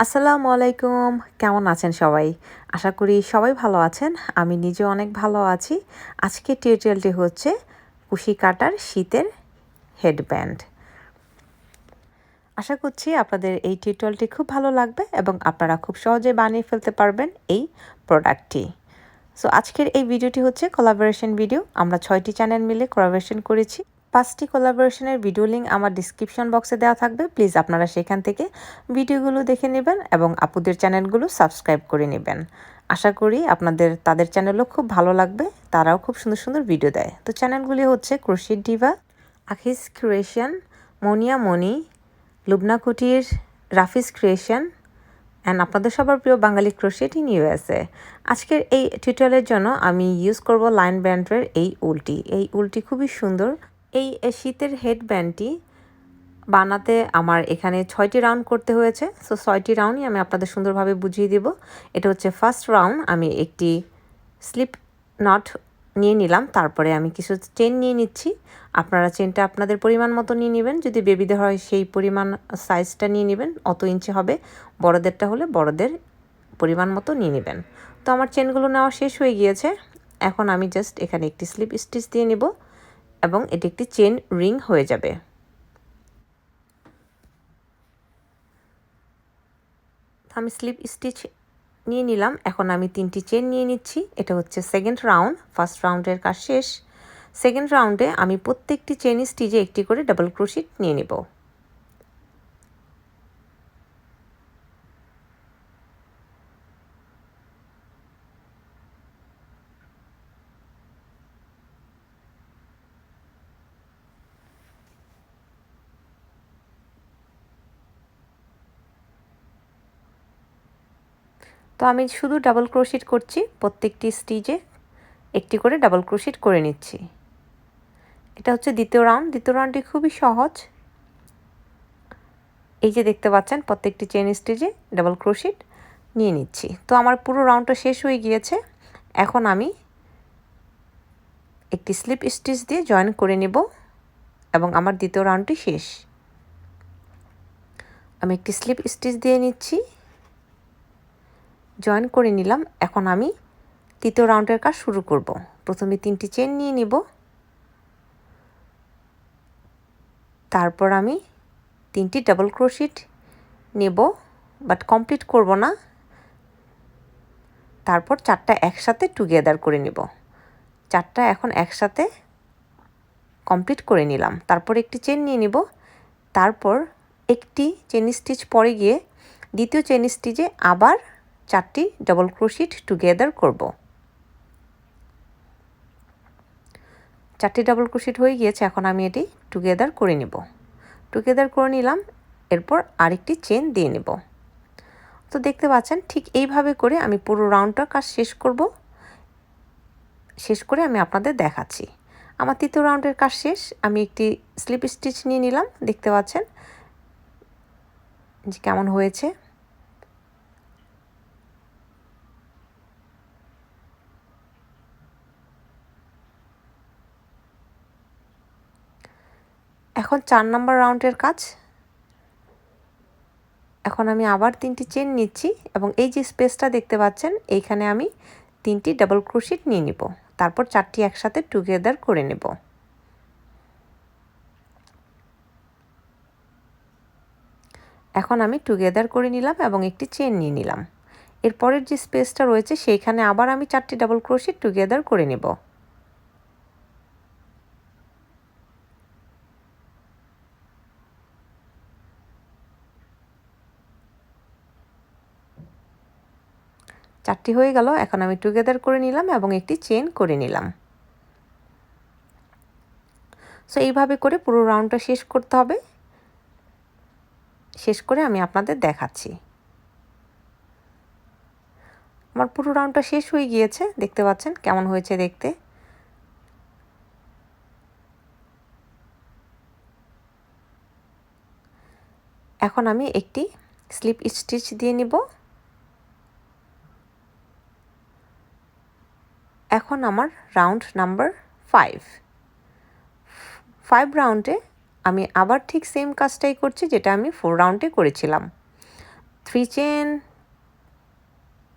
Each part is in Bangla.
আসসালামু আলাইকুম, কেমন আছেন সবাই? আশা করি সবাই ভালো আছেন। আমি নিজেও অনেক ভালো আছি। আজকের টিউটোরিয়ালটি হচ্ছে কুশি কাটার শীতের হেডব্যান্ড। আশা করছি আপনাদের এই টিউটোরিয়ালটি খুব ভালো লাগবে এবং আপনারা খুব সহজে বানিয়ে ফেলতে পারবেন এই প্রোডাক্টটি। সো আজকের এই ভিডিওটি হচ্ছে কোলাবোরেশন ভিডিও। আমরা 6টি চ্যানেল মিলে কোলাবোরেশন করেছি। 5টি কোলাবোরেশনের ভিডিও লিঙ্ক আমার ডিসক্রিপশন বক্সে দেওয়া থাকবে। প্লিজ আপনারা সেখান থেকে ভিডিওগুলো দেখে নেবেন এবং আপুদের চ্যানেলগুলো সাবস্ক্রাইব করে নেবেন। আশা করি তাদের চ্যানেলও খুব ভালো লাগবে। তারাও খুব সুন্দর সুন্দর ভিডিও দেয়। তো চ্যানেলগুলি হচ্ছে ক্রোশে ডিভা, আখিস ক্রিয়েশন, মনিয়া মনি, লুবনা কুটির, রাফিস ক্রিয়েশন অ্যান্ড আপনাদের সবার প্রিয় বাঙালি ক্রোশেট ইন ইউএসএ। আজকের এই টিউটোরিয়ালের জন্য আমি ইউজ করব লাইন ব্যান্ডের এই উলটি। এই উলটি খুবই সুন্দর। এই শীতের হেডব্যান্ডটি বানাতে আমার এখানে 6টি রাউন্ড করতে হয়েছে। সো 6টি রাউন্ডই আমি আপনাদের সুন্দরভাবে বুঝিয়ে দেব। এটা হচ্ছে ফার্স্ট রাউন্ড। আমি একটি স্লিপ নট নিয়ে নিলাম, তারপরে আমি কিছু চেন নিয়ে নিচ্ছি। আপনারা চেনটা আপনাদের পরিমাণ মতো নিয়ে নেবেন। যদি বেবিদের হয় সেই পরিমাণ সাইজটা নিয়ে নেবেন, অত ইঞ্চি হবে। বড়দেরটা হলে বড়দের পরিমাণ মতো নিয়ে নেবেন। তো আমার চেনগুলো নেওয়া শেষ হয়ে গিয়েছে। এখন আমি জাস্ট এখানে একটি স্লিপ স্টিচ দিয়ে নেব এবং এটি একটি চেন রিং হয়ে যাবে। আমি স্লিপ স্টিচ নিয়ে নিলাম। এখন আমি 3টি চেন নিয়ে নিচ্ছি। এটা হচ্ছে সেকেন্ড রাউন্ড। ফার্স্ট রাউন্ডের কাজ শেষ। সেকেন্ড রাউন্ডে আমি প্রত্যেকটি চেন স্টিচে একটি করে ডাবল ক্রোশেট নিয়ে নেব। তো আমি শুধু ডাবল ক্রোশেট করছি, প্রত্যেকটি স্টিচে একটি করে ডাবল ক্রোশেট করে নিচ্ছি। এটা হচ্ছে দ্বিতীয় রাউন্ড। দ্বিতীয় রাউন্ডটি খুবই সহজ। এই যে দেখতে পাচ্ছেন প্রত্যেকটি চেন স্টিচে ডাবল ক্রোশেট নিয়ে নিচ্ছি। তো আমার পুরো রাউন্ডটা শেষ হয়ে গিয়েছে। এখন আমি একটি স্লিপ স্টিচ দিয়ে জয়েন করে নেব এবং আমার দ্বিতীয় রাউন্ডটি শেষ। আমি একটি স্লিপ স্টিচ দিয়ে নিচ্ছি, জয়েন করে নিলাম। এখন আমি তৃতীয় রাউন্ডের কাজ শুরু করব। প্রথমে 3টি চেন নিয়ে নিব, তারপর আমি 3টি ডাবল ক্রোশেট নেব, বাট কমপ্লিট করব না। তারপর 4টা একসাথে টুগেদার করে নেব। 4টা এখন একসাথে কমপ্লিট করে নিলাম। তারপর একটি চেন নিয়ে নিব, তারপর একটি চেন স্টিচ পরে গিয়ে দ্বিতীয় চেন স্টিচে আবার 4টি ডাবল ক্রোশেট টুগেদার করব। 4টি ডাবল ক্রোশেট হয়ে গিয়েছে। এখন আমি এটি টুগেদার করে নেব। টুগেদার করে নিলাম, এরপর আরেকটি চেন দিয়ে নেব। তো দেখতে পাচ্ছেন ঠিক এইভাবে করে আমি পুরো রাউন্ডটার কাজ শেষ করব। শেষ করে আমি আপনাদের দেখাচ্ছি। আমার তৃতীয় রাউন্ডের কাজ শেষ। আমি একটি স্লিপ স্টিচ নিয়ে নিলাম। দেখতে পাচ্ছেন যে কেমন হয়েছে। এখন 4 নম্বর রাউন্ডের কাজ। এখন আমি আবার 3টি চেন নিচ্ছি এবং এই যে স্পেসটা দেখতে পাচ্ছেন এইখানে আমি 3টি ডাবল ক্রোশেট নিয়ে নিব। তারপর 4টি একসাথে টুগেদার করে নেব। এখন আমি টুগেদার করে নিলাম এবং একটি চেন নিয়ে নিলাম। এরপরের যে স্পেসটা রয়েছে সেইখানে আবার আমি 4টি ডাবল ক্রোশেট টুগেদার করে নেব। চারটি হয়ে গেল। এখন আমি টুগেদার করে নিলাম এবং একটি চেন করে নিলাম। সো এইভাবে করে পুরো রাউন্ডটা শেষ করতে হবে। শেষ করে আমি আপনাদের দেখাচ্ছি। আমার পুরো রাউন্ডটা শেষ হয়ে গিয়েছে। দেখতে পাচ্ছেন কেমন হয়েছে দেখতে। এখন আমি একটি স্লিপ স্টিচ দিয়ে নিব। এখন আমার রাউন্ড নাম্বার 5 রাউন্ডে আমি আবার ঠিক সেম কাজটাই করছি যেটা আমি 4 রাউন্ডে করেছিলাম। 3 চেন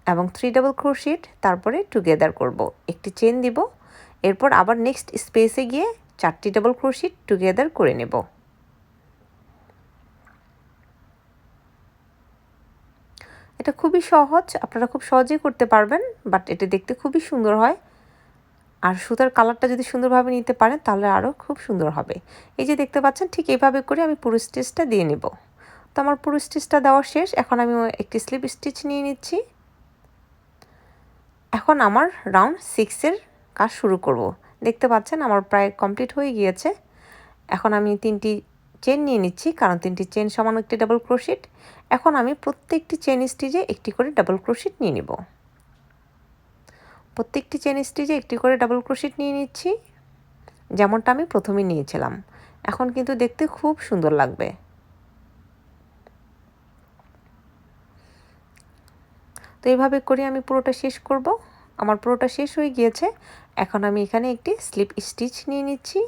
এবং 3 ডাবল ক্রোশেট, তারপরে টুগেদার করব। একটি চেন দিব, এরপর আবার নেক্সট স্পেসে গিয়ে 4টি ডাবল ক্রোশেট টুগেদার করে নেব। এটা খুবই সহজ, আপনারা খুব সহজেই করতে পারবেন, বাট এটা দেখতে খুবই সুন্দর হয়। আর সুতার কালারটা যদি সুন্দরভাবে নিতে পারেন তাহলে আরও খুব সুন্দর হবে। এই যে দেখতে পাচ্ছেন, ঠিক এইভাবে করে আমি পুরো স্টিচটা দিয়ে নেব। তো আমার পুরো স্টিচটা দেওয়া শেষ। এখন আমি একটি স্লিপ স্টিচ নিয়ে নিচ্ছি। এখন আমার রাউন্ড 6-এর কাজ শুরু করব। দেখতে পাচ্ছেন আমার প্রায় কমপ্লিট হয়ে গিয়েছে। এখন আমি 3টি চেন নিয়ে নিচ্ছি, কারণ 3টি চেন সমান একটি ডাবল ক্রোশেট। এখন আমি প্রত্যেকটি চেন স্টিচে একটি করে ডাবল ক্রোশেট নিয়ে নিব। প্রত্যেকটি চেন স্টিচে একটি করে ডাবল ক্রোশেট নিয়ে নিচ্ছি, যেমনটা আমি প্রথমে নিয়েছিলাম। এখন কিন্তু দেখতে খুব সুন্দর লাগবে। তো এইভাবে করে আমি পুরোটা শেষ করব। আমার পুরোটা শেষ হয়ে গিয়েছে। এখন আমি এখানে একটি স্লিপ স্টিচ নিয়ে নিচ্ছি,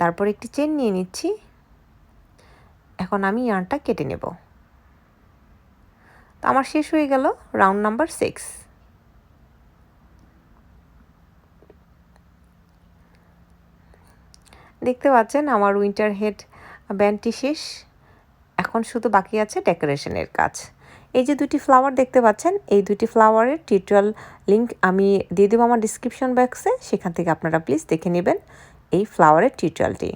তারপর একটি চেন নিয়ে নিচ্ছি। এখন আমি ইয়ার্নটা কেটে নেব। তো আমার শেষ হয়ে গেল রাউন্ড নাম্বার 6। দেখতে পাচ্ছেন আমার উইন্টার হেড ব্যান্ডটি শেষ। এখন শুধু বাকি আছে ডেকোরেশনের কাজ। এই যে 2টি ফ্লাওয়ার দেখতে পাচ্ছেন, এই 2টি ফ্লাওয়ারের টিউটোরিয়াল লিংক আমি দিয়ে দেবো আমার ডিসক্রিপশন বক্সে, সেখান থেকে আপনারা প্লিজ দেখে নেবেন এই ফ্লাওয়ারের টিউটোরিয়ালটি।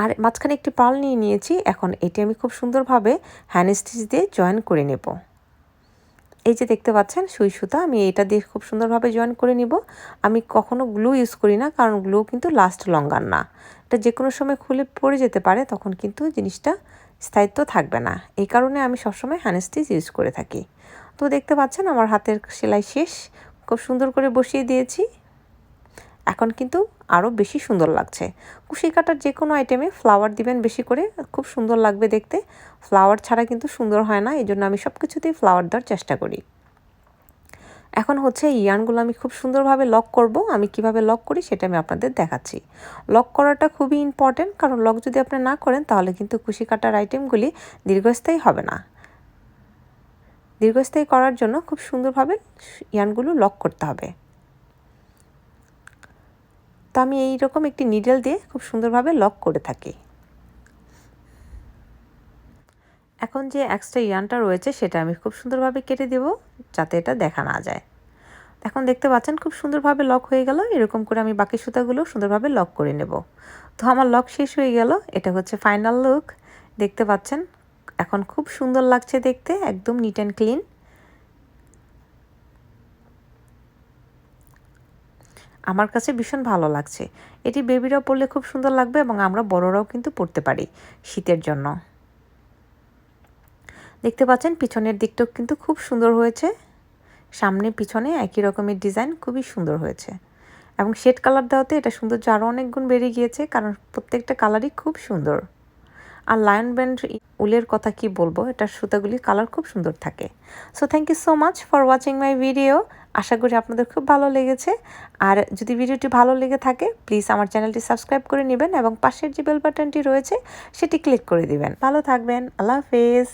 আর মাঝখানে একটি পার্ল নিয়ে নিয়েছি। এখন এটি আমি খুব সুন্দরভাবে হ্যান্ড স্টিচ দিয়ে জয়েন করে নেব। এই যে দেখতে পাচ্ছেন সুই সুতা, আমি এটা দিয়ে খুব সুন্দরভাবে জয়েন করে নিব। আমি কখনো গ্লু ইউজ করি না, কারণ গ্লু কিন্তু লাস্ট লঙ্গার না। এটা যে কোনো সময় খুলে পড়ে যেতে পারে, তখন কিন্তু জিনিসটা স্থায়িত্ব থাকবে না। এই কারণে আমি সবসময় হ্যান্ড স্টিচ ইউজ করে থাকি। তো দেখতে পাচ্ছেন আমার হাতের সেলাই শেষ, খুব সুন্দর করে বসিয়ে দিয়েছি। এখন কিন্তু আরও বেশি সুন্দর লাগছে। কুশি কাটার যে কোনো আইটেমে ফ্লাওয়ার দিবেন বেশি করে, খুব সুন্দর লাগবে দেখতে। ফ্লাওয়ার ছাড়া কিন্তু সুন্দর হয় না, এই জন্য আমি সব কিছুতেই ফ্লাওয়ার দেওয়ার চেষ্টা করি। এখন হচ্ছে ইয়ার্নগুলো আমি খুব সুন্দরভাবে লক করব। আমি কিভাবে লক করি সেটা আমি আপনাদের দেখাচ্ছি। লক করাটা খুবই ইম্পর্টেন্ট, কারণ লক যদি আপনি না করেন তাহলে কিন্তু কুশি কাটার আইটেমগুলি দীর্ঘস্থায়ী হবে না। দীর্ঘস্থায়ী করার জন্য খুব সুন্দরভাবে ইয়ার্নগুলো লক করতে হবে। তো আমি এইরকম একটি নিডল দিয়ে খুব সুন্দরভাবে লক করে থাকি। এখন যে এক্সট্রা ইয়ার্নটা রয়েছে সেটা আমি খুব সুন্দরভাবে কেটে দেব, যাতে এটা দেখা না যায়। এখন দেখতে পাচ্ছেন খুব সুন্দরভাবে লক হয়ে গেল। এরকম করে আমি বাকি সুতাগুলো সুন্দরভাবে লক করে নেব। তো আমার লক শেষ হয়ে গেল। এটা হচ্ছে ফাইনাল লুক। দেখতে পাচ্ছেন এখন খুব সুন্দর লাগছে দেখতে, একদম নিট অ্যান্ড ক্লিন। আমার কাছে ভীষণ ভালো লাগছে। এটি বেবিরাও পরলে খুব সুন্দর লাগবে, এবং আমরা বড়রাও কিন্তু পরতে পারি শীতের জন্য। দেখতে পাচ্ছেন পিছনের দিকটাও কিন্তু খুব সুন্দর হয়েছে। সামনে পিছনে একই রকমের ডিজাইন, খুবই সুন্দর হয়েছে। এবং শেড কালার দেওয়াতে এটা সৌন্দর্য আরও অনেক গুণ বেড়ে গিয়েছে, কারণ প্রত্যেকটা কালারই খুব সুন্দর। আর লায়ন ব্যান্ড উলের কথা কি বলবো, এটার সুতাগুলির কালার খুব সুন্দর থাকে। So thank you so much for watching my video. আশা করি আপনাদের খুব ভালো লেগেছে। আর যদি ভিডিওটি ভালো লেগে থাকে প্লিজ আমার চ্যানেলটি সাবস্ক্রাইব করে নেবেন, এবং পাশের যে বেল বাটনটি রয়েছে সেটি ক্লিক করে দিবেন। ভালো থাকবেন। আল্লাহ হাফেজ।